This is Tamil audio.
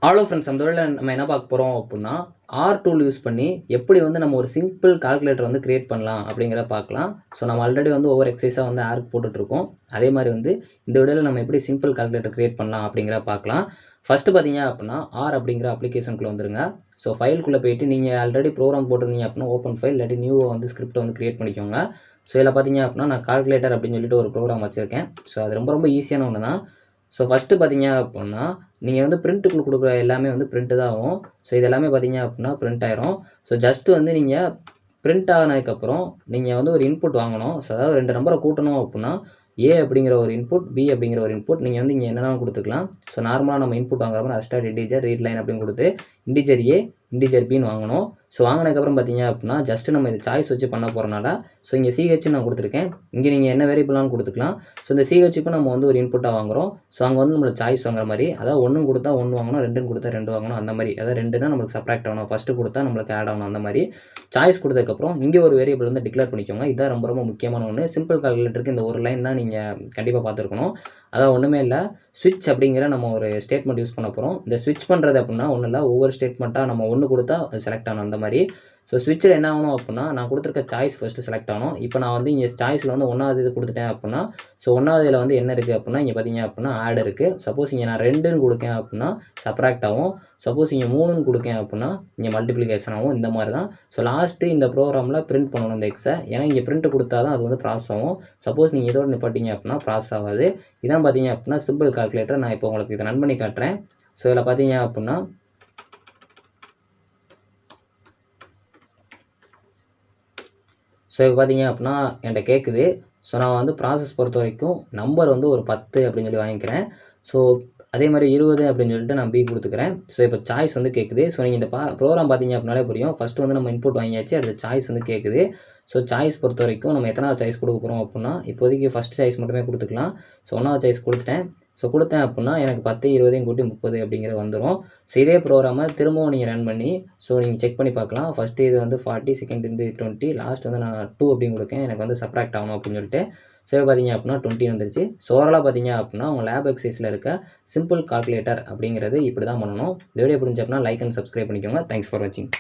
ஹலோ ஃப்ரெண்ட்ஸ், அந்த வீடியோவில் நம்ம என்ன பார்க்க போகிறோம் அப்படின்னா, ஆர் டூல் யூஸ் பண்ணி எப்படி வந்து நம்ம ஒரு சிம்பிள் கால்குலேட்டர் வந்து கிரியேட் பண்ணலாம் அப்படிங்கிறத பார்க்கலாம். ஸோ நம்ம ஆல்ரெடி வந்து ஒவ்வொரு எக்ஸசைஸாக வந்து ஆர்க்கு போட்டுட்ருக்கோம். அதே மாதிரி வந்து இந்த வீடியோவில் நம்ம எப்படி சிம்பிள் கால்குலேட்டர் கிரியேட் பண்ணலாம் அப்படிங்கிறத பார்க்கலாம். ஃபஸ்ட்டு பார்த்தீங்க அப்படின்னா ஆர் அப்படிங்கிற அப்ளிகேஷனுக்குள்ளே வந்துருங்க. ஸோ ஃபைலுக்குள்ளே போயிட்டு நீங்கள் ஆல்ரெடி ப்ரோக்ராம் போட்டிருந்தீங்க அப்படின்னா ஓப்பன் ஃபைல் இல்லாட்டி நியூவாக வந்து ஸ்கிரிப்ட் வந்து கிரியேட் பண்ணிக்கோங்க. ஸோ இதில் பார்த்தீங்க அப்படின்னா நான் கால்குலேட்டர் அப்படின்னு சொல்லிட்டு ஒரு ப்ரோக்ராம் வச்சுருக்கேன். ஸோ அது ரொம்ப ரொம்ப ஈஸியான ஒன்று தான். ஸோ ஃபஸ்ட்டு பார்த்தீங்க அப்படின்னா நீங்கள் வந்து பிரிண்ட்டுக்குள்ள கொடுக்குற எல்லாமே வந்து பிரிண்ட்டு தான் ஆகும். ஸோ இது எல்லாமே பார்த்தீங்க அப்படின்னா பிரிண்ட் ஆயிரும். ஸோ ஜஸ்ட்டு வந்து நீங்கள் பிரிண்ட் ஆனதுக்கப்புறம் நீங்கள் வந்து ஒரு இன்புட் வாங்கணும். ஸோ அதாவது 2 நம்பரை கூட்டணும் அப்படின்னா ஏ அப்படிங்கிற ஒரு இன்புட், பி அப்படிங்கிற ஒரு இன்புட் நீங்கள் வந்து இங்கே என்னென்ன கொடுத்துக்கலாம். ஸோ நார்மலாக நம்ம இன்புட் வாங்குற மாதிரி அஸ்டார்ட் இன்டிஜர் ரீட் லைன் அப்படின்னு கொடுத்து இன்டிஜர் ஏ இன்டிஜர் பின்னு வாங்கணும். ஸோ வாங்கினதுக்கப்புறம் பார்த்தீங்க அப்படின்னா ஜஸ்ட்டு நம்ம இது சாய்ஸ் வச்சு பண்ண போகிறனால ஸோ இங்கே சிஹெச் நான் கொடுத்துருக்கேன். இங்கே நீங்கள் என்ன வேரியபிளாலும் கொடுத்துக்கலாம். ஸோ இந்த சிஹெச்சுக்கு நம்ம வந்து ஒரு இன்புட்டாக வாங்குகிறோம். ஸோ அங்கே வந்து நம்மளுக்கு சாய்ஸ் வாங்குற மாதிரி, அதாவது 1 கொடுத்தா 1 வாங்கணும், 2 கொடுத்தா 2 வாங்கணும், அந்த மாதிரி. அதாவது 2னா நம்மளுக்கு சப்ராக்ட் ஆகணும், ஃபஸ்ட்டு கொடுத்தா நம்மளுக்கு ஆட் ஆகணும், அந்த மாதிரி. சாய்ஸ் கொடுத்ததுக்கப்புறம் இங்கே ஒரு வேரியபிள் வந்து டிக்ளேர் பண்ணிக்கோங்க. இதுதான் ரொம்ப ரொம்ப முக்கியமான ஒன்று. சிம்பிள் கால்குலேட்டருக்கு இந்த ஒரு லைன் தான் நீங்கள் கண்டிப்பாக பார்த்துருக்கணும். அதாவது ஒன்றுமே இல்லை, ஸ்விட்ச் அப்படிங்கிற நம்ம ஒரு ஸ்டேட்மெண்ட் யூஸ் பண்ண போகிறோம். இந்த ஸ்விட்ச் பண்ணுறது அப்படின்னா ஒன்றும் இல்லை, ஒவ்வொரு ஸ்டேட்மெண்ட்டாக நம்ம 1 கொடுத்தா செலக்ட் ஆகணும், அந்த மாதிரி. ஸோ ஸ்விட்சில் என்ன ஆகணும் அப்படின்னா நான் கொடுத்துருக்க சாய்ஸ் ஃபஸ்ட்டு செலக்ட் ஆகணும். இப்போ நான் வந்து இங்கே சாய்ஸில் வந்து 1வது இது கொடுத்துட்டேன் அப்படின்னா ஸோ 1வது இதில் வந்து என்ன இருக்குது அப்படின்னா இங்கே பார்த்தீங்க அப்படின்னா ஆட் இருக்குது. சப்போஸ் இங்கே நான் 2ன்னு கொடுக்கேன் அப்படின்னா சப்ராக்ட் ஆகும். சப்போஸ் இங்கே 3ன்னு கொடுக்கேன் அப்படின்னா இங்கே மல்டிப்ளிகேஷன் ஆகும். இந்த மாதிரி தான். ஸோ லாஸ்ட்டு இந்த ப்ரோக்ராமில் பிரிண்ட் பண்ணணும் இந்த எக்ஸை. ஏன்னா இங்கே பிரிண்ட் கொடுத்தா தான் அது வந்து ப்ராசஸ் ஆகும். சப்போஸ் நீங்கள் இதோட நிப்பாட்டிங்க அப்படின்னா ப்ராசஸ் ஆகாது. இதான் பார்த்தீங்க அப்படின்னா சிம்பிள் கால்குலேட்டர். நான் இப்போ உங்களுக்கு இதை ரன் பண்ணி காட்டுறேன். ஸோ இதில் பார்த்தீங்க அப்படின்னா ஸோ இப்போ பார்த்தீங்க அப்படின்னா என்கிட்ட கேட்குது. ஸோ நான் வந்து ப்ராசஸ் பொறுத்த வரைக்கும் நம்பர் வந்து ஒரு 10 அப்படின்னு சொல்லி வாங்கிக்கிறேன். ஸோ அதே மாதிரி 20 அப்படின்னு சொல்லிட்டு நான் பி கொடுத்துக்கிறேன். ஸோ இப்போ சாய்ஸ் வந்து கேட்குது. ஸோ நீங்கள் இந்த ப்ரோக்ராம் பார்த்தீங்க அப்படின்னாலே புரியும். ஃபஸ்ட்டு வந்து நம்ம இன்புட் வாங்கியாச்சு, அடுத்த சாய்ஸ் வந்து கேட்குது. ஸோ சாய்ஸ் பொறுத்த வரைக்கும் நம்ம எத்தனாவது சாய்ஸ் கொடுக்க போகிறோம் அப்படின்னா இப்போதைக்கு ஃபஸ்ட் சாய்ஸ் மட்டுமே கொடுத்துக்கலாம். ஸோ 1வது சாய்ஸ் கொடுத்துட்டேன். ஸோ கொடுத்தேன் அப்படின்னா எனக்கு 10 20 கூட்டி 30 அப்படிங்கிறது வந்துடும். ஸோ இதே ப்ரோக்ராமை திரும்பவும் நீங்கள் ரன் பண்ணி ஸோ நீங்கள் செக் பண்ணி பார்க்கலாம். ஃபஸ்ட்டு இது வந்து 40, செகண்ட் வந்து 20, லாஸ்ட் வந்து நான் 2 அப்படின்னு கொடுக்கேன். எனக்கு வந்து சப்ராக்ட் ஆகணும் அப்படின்னு சொல்லிட்டு. ஸோ பார்த்தீங்க அப்படின்னா 20 வந்துருச்சு. ஸோ ஓவராலாக பார்த்தீங்க அப்படின்னா உங்கள் லேப் எக்ஸசைஸில் இருக்க சிம்பிள் கால்குலேட்டர் அப்படிங்கிறது இப்படி தான் பண்ணணும். இந்த வீடியோ புரிஞ்சு அப்படின்னா லைக் அண்ட் சப்ஸ்கிரைப் பண்ணிக்கோங்க. தேங்க்ஸ் ஃபார் வாட்சிங்.